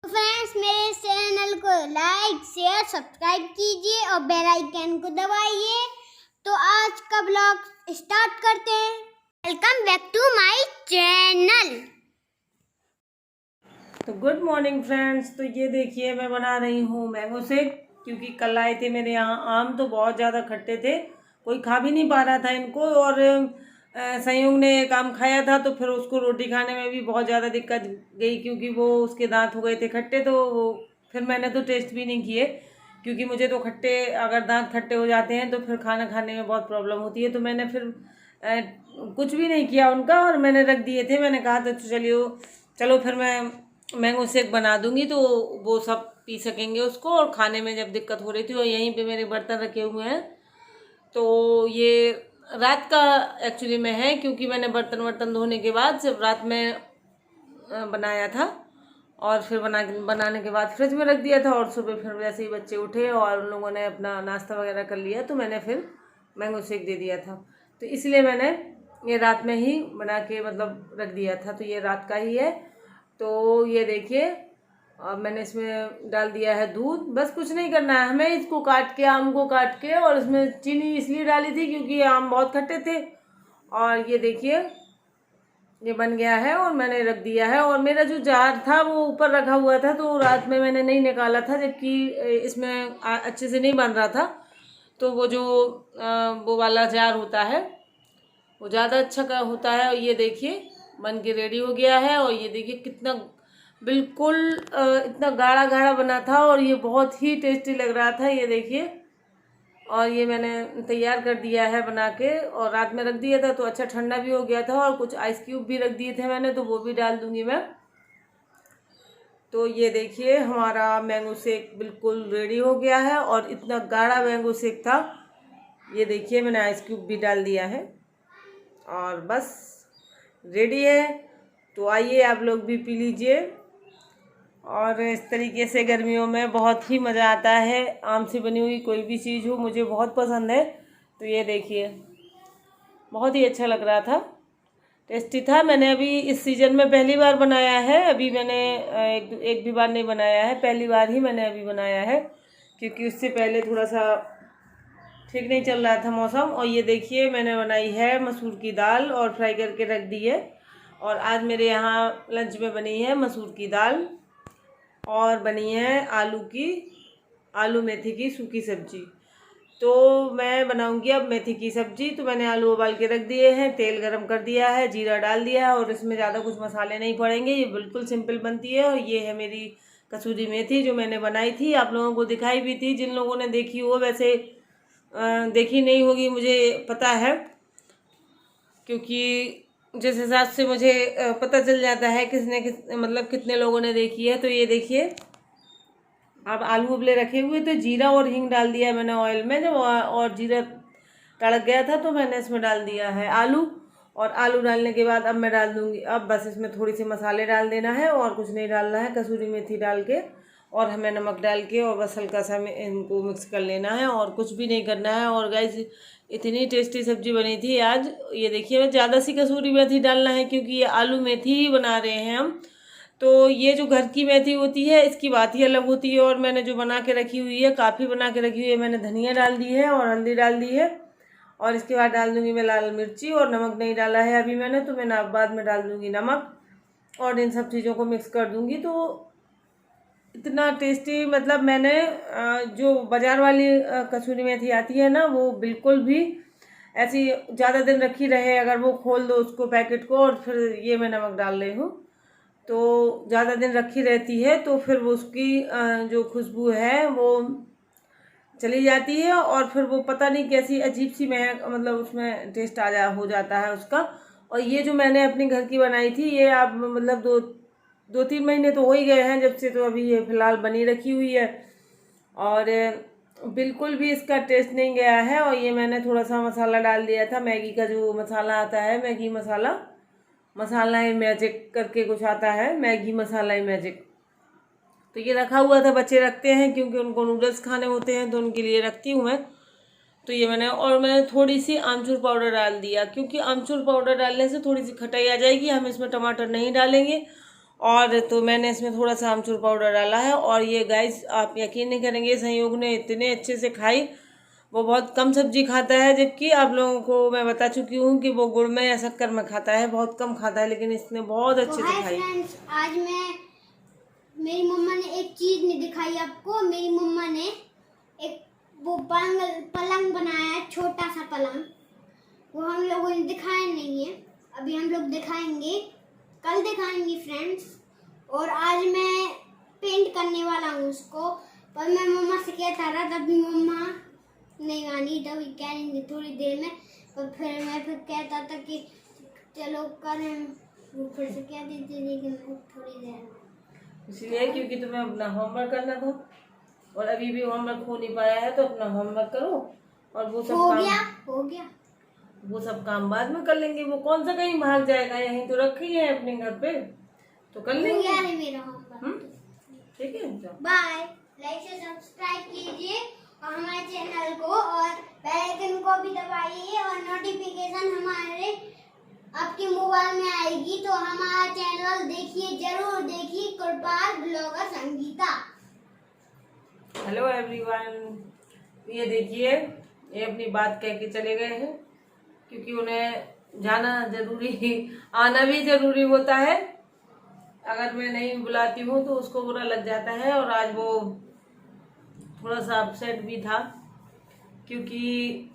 Friends, मेरे channel को like share subscribe कीजिए और बेल आइकन को दबाइए। तो आज का ब्लॉग स्टार्ट करते हैं। Welcome back to my channel. तो गुड मॉर्निंग फ्रेंड्स। तो ये देखिए मैं बना रही हूँ मैंगो शेक, क्योंकि कल आए थे मेरे यहाँ आम, तो बहुत ज़्यादा खट्टे थे, कोई खा भी नहीं पा रहा था इनको। और संयोग ने एक आम खाया था तो फिर उसको रोटी खाने में भी बहुत ज़्यादा दिक्कत गई, क्योंकि वो उसके दांत हो गए थे खट्टे। तो वो फिर मैंने तो टेस्ट भी नहीं किए, क्योंकि मुझे तो खट्टे, अगर दांत खट्टे हो जाते हैं तो फिर खाना खाने में बहुत प्रॉब्लम होती है। तो मैंने फिर कुछ भी नहीं किया उनका, और मैंने रख दिए थे। मैंने कहा तो चलो फिर मैं मैंगो शेक बना दूंगी तो वो सब पी सकेंगे उसको, और खाने में जब दिक्कत हो रही थी। और यहीं पे मेरे बर्तन रखे हुए हैं, तो ये रात का एक्चुअली में है, क्योंकि मैंने बर्तन धोने के बाद सिर्फ रात में बनाया था, और फिर बनाने के बाद फ्रिज में रख दिया था। और सुबह फिर वैसे ही बच्चे उठे और उन लोगों ने अपना नाश्ता वगैरह कर लिया, तो मैंने फिर मैंगो शेक दे दिया था। तो इसलिए मैंने ये रात में ही बना के मतलब रख दिया था। तो ये रात का ही है। तो ये देखिए, अब मैंने इसमें डाल दिया है दूध। बस कुछ नहीं करना है हमें, इसको काट के, आम को काट के, और इसमें चीनी इसलिए डाली थी क्योंकि आम बहुत खट्टे थे। और ये देखिए ये बन गया है और मैंने रख दिया है। और मेरा जो जार था वो ऊपर रखा हुआ था, तो रात में मैंने नहीं निकाला था, जबकि इसमें अच्छे से नहीं बन रहा था। तो वो जो वो वाला जार होता है वो ज़्यादा अच्छा का होता है। और ये देखिए बन के रेडी हो गया है। और ये देखिए कितना बिल्कुल इतना गाढ़ा गाढ़ा बना था, और ये बहुत ही टेस्टी लग रहा था। ये देखिए, और ये मैंने तैयार कर दिया है बना के, और रात में रख दिया था तो अच्छा ठंडा भी हो गया था। और कुछ आइस क्यूब भी रख दिए थे मैंने, तो वो भी डाल दूंगी मैं। तो ये देखिए हमारा मैंगो शेक बिल्कुल रेडी हो गया है, और इतना गाढ़ा मैंगो शेक था। ये देखिए मैंने आइस क्यूब भी डाल दिया है, और बस रेडी है। तो आइए आप लोग भी पी लीजिए। और इस तरीके से गर्मियों में बहुत ही मज़ा आता है। आम से बनी हुई कोई भी चीज़ हो मुझे बहुत पसंद है। तो ये देखिए बहुत ही अच्छा लग रहा था, टेस्टी था। मैंने अभी इस सीज़न में पहली बार बनाया है। अभी मैंने एक भी बार नहीं बनाया है, पहली बार ही मैंने अभी बनाया है, क्योंकि उससे पहले थोड़ा सा ठीक नहीं चल रहा था मौसम। और ये देखिए मैंने बनाई है मसूर की दाल और फ्राई करके रख दी है। और आज मेरे यहाँ लंच में बनी है मसूर की दाल, और बनी है आलू मेथी की सूखी सब्जी। तो मैं बनाऊंगी अब मेथी की सब्जी। तो मैंने आलू उबाल के रख दिए हैं, तेल गरम कर दिया है, जीरा डाल दिया है, और इसमें ज़्यादा कुछ मसाले नहीं पड़ेंगे, ये बिल्कुल सिंपल बनती है। और ये है मेरी कसूरी मेथी जो मैंने बनाई थी, आप लोगों को दिखाई भी थी। जिन लोगों ने देखी हो, वैसे देखी नहीं होगी मुझे पता है, क्योंकि जिस हिसाब से मुझे पता चल जाता है मतलब कितने लोगों ने देखी है। तो ये देखिए अब आलू उबले रखे हुए थे, जीरा और हींग डाल दिया है मैंने ऑयल में। जब और जीरा तड़क गया था तो मैंने इसमें डाल दिया है आलू। और आलू डालने के बाद अब मैं डाल दूंगी, अब बस इसमें थोड़ी सी मसाले डाल देना है, और कुछ नहीं डालना है। कसूरी मेथी डाल के और हमें नमक डाल के, और बस हल्का सा इनको मिक्स कर लेना है, और कुछ भी नहीं करना है। और गाइस इतनी टेस्टी सब्जी बनी थी आज। ये देखिए ज़्यादा सी कसूरी मेथी डालना है, क्योंकि ये आलू मेथी ही बना रहे हैं हम। तो ये जो घर की मेथी होती है इसकी बात ही अलग होती है। और मैंने जो बना के रखी हुई है, काफ़ी बना के रखी हुई है, मैंने धनिया डाल दी है और हल्दी डाल दी है। और इसके बाद डाल दूंगी मैं लाल मिर्ची, और नमक नहीं डाला है अभी मैंने, तो मैं बाद में डाल दूंगी नमक। और इन सब चीज़ों को मिक्स कर दूंगी। तो इतना टेस्टी, मतलब मैंने जो बाज़ार वाली कसूरी मेथी आती है ना, वो बिल्कुल भी ऐसी ज़्यादा दिन रखी रहे, अगर वो खोल दो उसको पैकेट को, और फिर ये मैं नमक डाल रही हूँ, तो ज़्यादा दिन रखी रहती है, तो फिर वो उसकी जो खुशबू है वो चली जाती है, और फिर वो पता नहीं कैसी अजीब सी महक, मतलब उसमें टेस्ट हो जाता है उसका। और ये जो मैंने अपनी घर की बनाई थी, ये आप मतलब दो तीन महीने तो हो ही गए हैं जब से, तो अभी ये फ़िलहाल बनी रखी हुई है, और बिल्कुल भी इसका टेस्ट नहीं गया है। और ये मैंने थोड़ा सा मसाला डाल दिया था, मैगी का जो मसाला आता है, मैगी मसाला ही मैजिक करके कुछ आता है, मैगी मसाला ही मैजिक। तो ये रखा हुआ था, बच्चे रखते हैं क्योंकि उनको नूडल्स खाने होते हैं, तो उनके लिए रखती हूँ मैं। तो ये मैंने थोड़ी सी आमचूर पाउडर डाल दिया, क्योंकि आमचूर पाउडर डालने से थोड़ी सी खटाई आ जाएगी। हम इसमें टमाटर नहीं डालेंगे, और तो मैंने इसमें थोड़ा सा आमचूर पाउडर डाला है। और ये गाइस आप यकीन नहीं करेंगे, संयोग ने इतने अच्छे से खाई। वो बहुत कम सब्जी खाता है, जबकि आप लोगों को मैं बता चुकी हूँ कि वो गुड़ में या शक्कर में खाता है, बहुत कम खाता है, लेकिन इसने बहुत अच्छे से खाई। फ्रेंड्स, आज मेरी मम्मा ने एक चीज नहीं दिखाई आपको। मेरी मम्मा ने एक वो पलंग बनाया है, छोटा सा पलंग। वो हम लोगों ने दिखाया नहीं है, अभी हम लोग दिखाएंगे, कल दिखाएंगे फ्रेंड्स। और आज मैं पेंट करने वाला हूँ उसको, पर मैं मम्मा से कहता रहा, तभी मम्मा नहीं मानी, तभी कहेंगे थोड़ी देर में। पर फिर मैं कहता था कि चलो करें, वो फिर से कह देते, लेकिन थोड़ी देर में। इसलिए क्योंकि तुम्हें अपना होमवर्क करना था, और अभी भी होमवर्क हो नहीं पाया है, तो अपना होमवर्क करो। और वो सब हो काम गया वो सब काम बाद में कर लेंगे। वो कौन सा कहीं भाग जाएगा, यहीं तो रखी है अपने घर पे, तो कर लेंगे। हो गया है मेरा होमवर्क। ठीक है, बाय। लाइक से सब्सक्राइब कीजिए और हमारे चैनल को, और बेल आइकन को भी दबाइए, और नोटिफिकेशन हमारे आपके मोबाइल में आएगी, तो हमारा चैनल देखिए, जरूर देखिए, Kripal blogger Sangeeta. Hello everyone. ये देखिए, ये अपनी बात कह के चले गए हैं, क्योंकि उन्हें जाना जरूरी, आना भी जरूरी होता है। अगर मैं नहीं बुलाती हूँ तो उसको बुरा लग जाता है। और आज वो थोड़ा सा अपसेट भी था, क्योंकि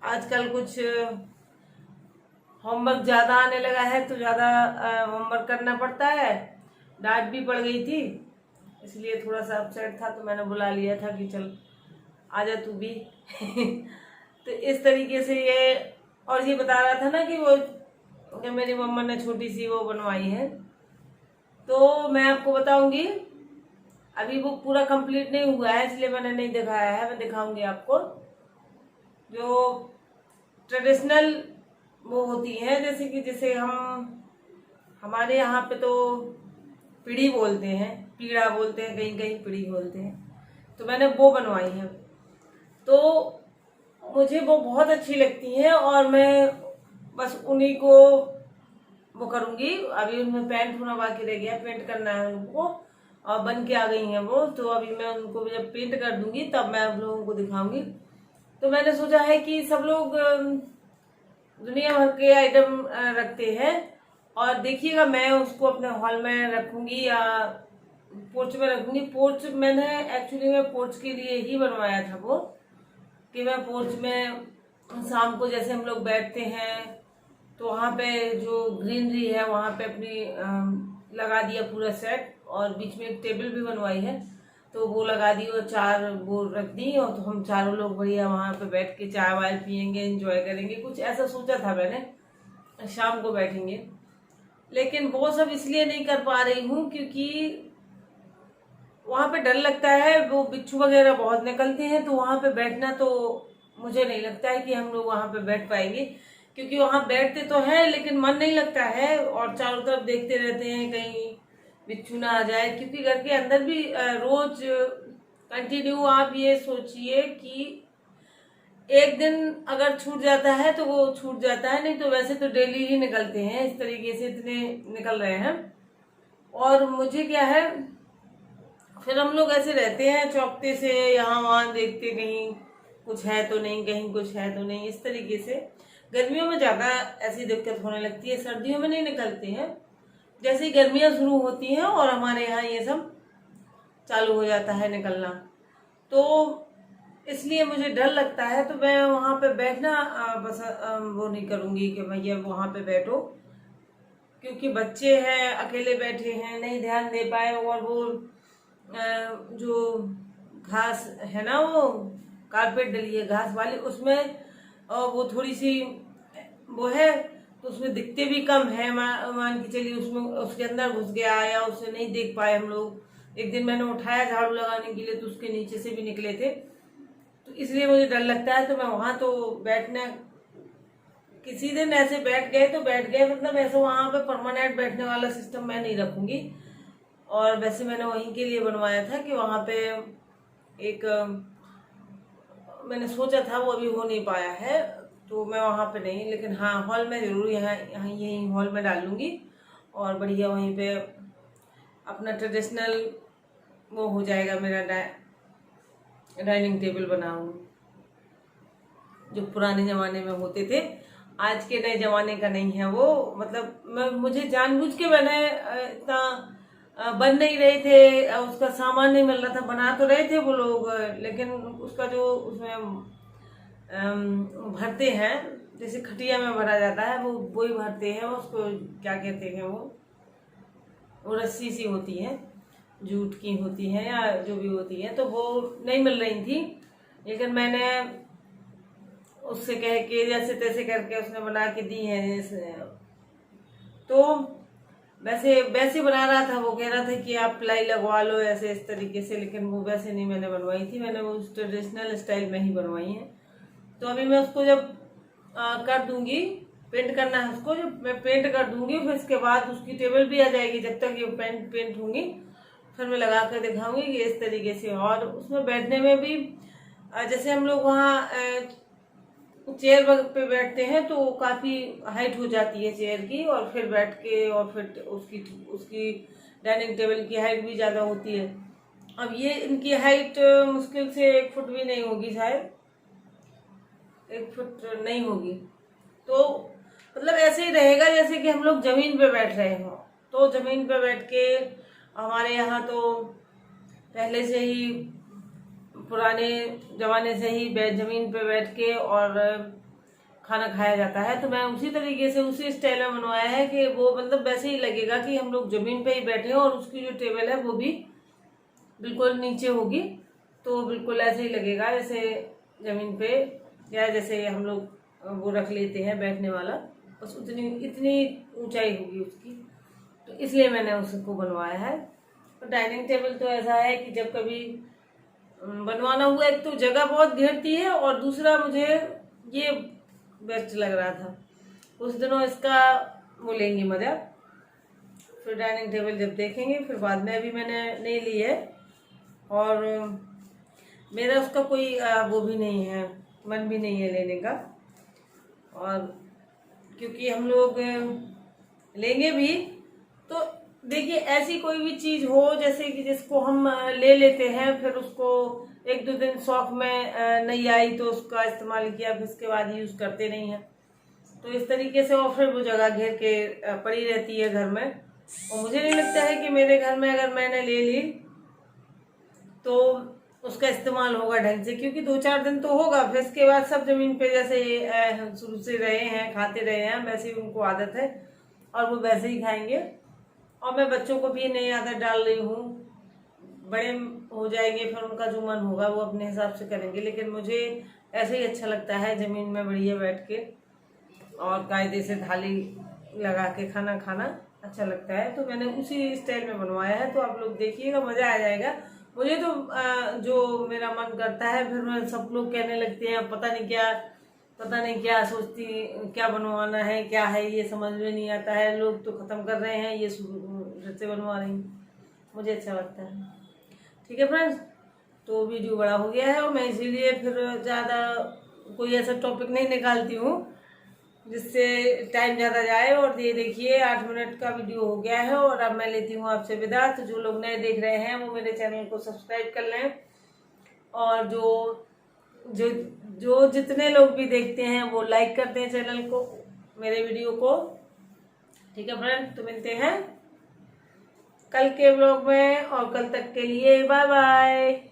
आजकल कुछ होमवर्क ज़्यादा आने लगा है, तो ज़्यादा होमवर्क करना पड़ता है। डांट भी पड़ गई थी, इसलिए थोड़ा सा अपसेट था। तो मैंने बुला लिया था कि चल आजा तू भी। तो इस तरीके से ये, और ये बता रहा था ना कि वो कि मेरी मम्मा ने छोटी सी वो बनवाई है, तो मैं आपको बताऊंगी। अभी वो पूरा कंप्लीट नहीं हुआ है, इसलिए मैंने नहीं दिखाया है। मैं दिखाऊंगी आपको। जो ट्रेडिशनल वो होती है, जैसे कि जैसे हमारे यहाँ पे तो पीढ़ी बोलते हैं, पीड़ा बोलते हैं, कहीं कहीं पीढ़ी बोलते हैं। तो मैंने वो बनवाई है, तो मुझे वो बहुत अच्छी लगती है, और मैं बस उन्हीं को वो करूँगी। अभी उनमें पेंट होना बाकी रह गया, पेंट करना है उनको, और बन के आ गई हैं वो। तो अभी मैं उनको जब पेंट कर दूंगी तब मैं आप लोगों को दिखाऊंगी। तो मैंने सोचा है कि सब लोग दुनिया भर के आइटम रखते हैं, और देखिएगा मैं उसको अपने हॉल में रखूंगी या पोर्च में रखूंगी। पोर्च मैंने एक्चुअली में पोर्च के लिए ही बनवाया था वो, कि मैं पोर्च में शाम को जैसे हम लोग बैठते हैं, तो वहाँ पे जो ग्रीनरी है वहाँ पे अपनी लगा दिया पूरा सेट, और बीच में एक टेबल भी बनवाई है, तो वो लगा दी, और 4 वो रख दी, और तो हम चारों लोग बढ़िया वहाँ पे बैठ के चाय वाय पियेंगे, एंजॉय करेंगे। कुछ ऐसा सोचा था मैंने, शाम को बैठेंगे। लेकिन वो सब इसलिए नहीं कर पा रही हूँ क्योंकि वहाँ पे डर लगता है, वो बिच्छू वगैरह बहुत निकलते हैं, तो वहाँ पे बैठना तो मुझे नहीं लगता है कि हम लोग वहाँ पे बैठ पाएंगे, क्योंकि वहाँ बैठते तो हैं लेकिन मन नहीं लगता है, और चारों तरफ देखते रहते हैं कहीं बिच्छू ना आ जाए। क्योंकि घर के अंदर भी रोज कंटिन्यू आप ये सोचिए कि एक दिन अगर छूट जाता है तो वो छूट जाता है, नहीं तो वैसे तो डेली ही निकलते हैं, इस तरीके से इतने निकल रहे हैं। और मुझे क्या है, फिर हम लोग ऐसे रहते हैं चौकते से, यहाँ वहाँ देखते, कहीं कुछ है तो नहीं, कहीं कुछ है तो नहीं, इस तरीके से। गर्मियों में ज़्यादा ऐसी दिक्कत होने लगती है, सर्दियों में नहीं निकलते हैं। जैसे ही गर्मियाँ शुरू होती हैं और हमारे यहाँ ये सब चालू हो जाता है निकलना, तो इसलिए मुझे डर लगता है। तो मैं वहाँ पे बैठना बस वो नहीं करूँगी कि भैया वहाँ पे बैठो, क्योंकि बच्चे हैं, अकेले बैठे हैं, नहीं ध्यान दे पाए। और वो जो घास है ना, वो कारपेट डली है घास वाली, उसमें वो थोड़ी सी वो है, तो उसमें दिखते भी कम है। मान के चलिए उसमें उसके अंदर घुस गया, या उसे नहीं देख पाए हम लोग। एक दिन मैंने उठाया झाड़ू लगाने के लिए, तो उसके नीचे से भी निकले थे, तो इसलिए मुझे डर लगता है। तो मैं वहाँ तो बैठना, किसी दिन ऐसे बैठ गए तो बैठ गए, मतलब ऐसे वहाँ पे परमानेंट बैठने वाला सिस्टम मैं नहीं रखूंगी। और वैसे मैंने वहीं के लिए बनवाया था कि वहाँ पे एक मैंने सोचा था, वो अभी हो नहीं पाया है, तो मैं वहाँ पे नहीं, लेकिन हाँ हॉल में जरूर यहाँ यहीं हॉल में डालूंगी, और बढ़िया वहीं पे अपना ट्रेडिशनल वो हो जाएगा मेरा डाइनिंग टेबल बनाऊँ, जो पुराने ज़माने में होते थे। आज के नए ज़माने का नहीं है वो। मतलब मुझे जानबूझ के मैंने इतना बन नहीं रहे थे, उसका सामान नहीं मिल रहा था। बना तो रहे थे वो लोग, लेकिन उसका जो उसमें भरते हैं, जैसे खटिया में भरा जाता है वो ही भरते हैं। उसको क्या कहते हैं, वो रस्सी सी होती है, जूट की होती है या जो भी होती है, तो वो नहीं मिल रही थी। लेकिन मैंने उससे कह के जैसे तैसे करके उसने बना के दी है। तो वैसे बना रहा था। वो कह रहा था कि आप प्लाई लगवा लो ऐसे इस तरीके से, लेकिन वो वैसे नहीं मैंने बनवाई थी। मैंने वो ट्रेडिशनल स्टाइल में ही बनवाई है। तो अभी मैं उसको जब कर दूंगी, पेंट करना है उसको, जब मैं पेंट कर दूंगी फिर इसके बाद उसकी टेबल भी आ जाएगी। जब तक ये पेंट होंगी फिर मैं लगा कर दिखाऊंगी कि इस तरीके से। और उसमें बैठने में भी जैसे हम लोग वहाँ चेयर पे बैठते हैं तो काफ़ी हाइट हो जाती है चेयर की, और फिर बैठ के और फिर उसकी डाइनिंग टेबल की हाइट भी ज़्यादा होती है। अब ये इनकी हाइट मुश्किल से 1 फुट भी नहीं होगी, शायद 1 फुट नहीं होगी। तो मतलब ऐसे ही रहेगा जैसे कि हम लोग ज़मीन पे बैठ रहे हों। तो ज़मीन पे बैठ के हमारे यहाँ तो पहले से ही पुराने ज़माने से ही ज़मीन पे बैठ के और खाना खाया जाता है। तो मैं उसी तरीके से उसी स्टाइल में बनवाया है कि वो मतलब वैसे ही लगेगा कि हम लोग ज़मीन पे ही बैठे हैं, और उसकी जो टेबल है वो भी बिल्कुल नीचे होगी। तो बिल्कुल ऐसे ही लगेगा जैसे ज़मीन पे, या जैसे हम लोग वो रख लेते हैं बैठने वाला, बस इतनी ऊंचाई होगी उसकी। तो इसलिए मैंने उसको बनवाया है। तो डाइनिंग टेबल तो ऐसा है कि जब कभी बनवाना हुआ, एक तो जगह बहुत घेरती है और दूसरा मुझे ये बेस्ट लग रहा था। उस दिनों इसका वो लेंगे मजा, फिर डाइनिंग टेबल जब देखेंगे फिर बाद में। अभी मैंने नहीं ली है और मेरा उसका कोई वो भी नहीं है, मन भी नहीं है लेने का। और क्योंकि हम लोग लेंगे भी तो देखिए ऐसी कोई भी चीज़ हो जैसे कि जिसको हम ले लेते हैं, फिर उसको 1-2 दिन शौक में नहीं आई तो उसका इस्तेमाल किया, फिर उसके बाद यूज़ करते नहीं हैं। तो इस तरीके से और फिर वो जगह घेर के पड़ी रहती है घर में। और मुझे नहीं लगता है कि मेरे घर में अगर मैंने ले ली तो उसका इस्तेमाल होगा ढंग से, क्योंकि 2-4 दिन तो होगा, फिर इसके बाद सब ज़मीन पे जैसे शुरू से रहे हैं, खाते रहे हैं, वैसे ही उनको आदत है और वो वैसे ही खाएंगे। और मैं बच्चों को भी नई आदत डाल रही हूँ। बड़े हो जाएंगे फिर उनका जो मन होगा वो अपने हिसाब से करेंगे, लेकिन मुझे ऐसे ही अच्छा लगता है ज़मीन में बढ़िया बैठ के और कायदे से थाली लगा के खाना खाना अच्छा लगता है। तो मैंने उसी स्टाइल में बनवाया है। तो आप लोग देखिएगा, मज़ा आ जाएगा। मुझे तो जो मेरा मन करता है, फिर मैं सब लोग कहने लगते हैं पता नहीं क्या सोचती, क्या बनवाना है, क्या है, ये समझ में नहीं आता है। लोग तो ख़त्म कर रहे हैं, ये फिर से बनवा रही हैं। मुझे अच्छा लगता है। ठीक है फ्रेंड्स, तो वीडियो बड़ा हो गया है और मैं इसीलिए फिर ज़्यादा कोई ऐसा टॉपिक नहीं निकालती हूँ जिससे टाइम ज़्यादा जाए। और ये देखिए 8 मिनट का वीडियो हो गया है और अब मैं लेती हूँ आपसे विदा। तो जो लोग नए देख रहे हैं वो मेरे चैनल को सब्सक्राइब कर लें, और जो जितने लोग भी देखते हैं वो लाइक करते हैं चैनल को, मेरे वीडियो को। ठीक है फ्रेंड्स, तो मिलते हैं कल के व्लॉग में, और कल तक के लिए बाय बाय।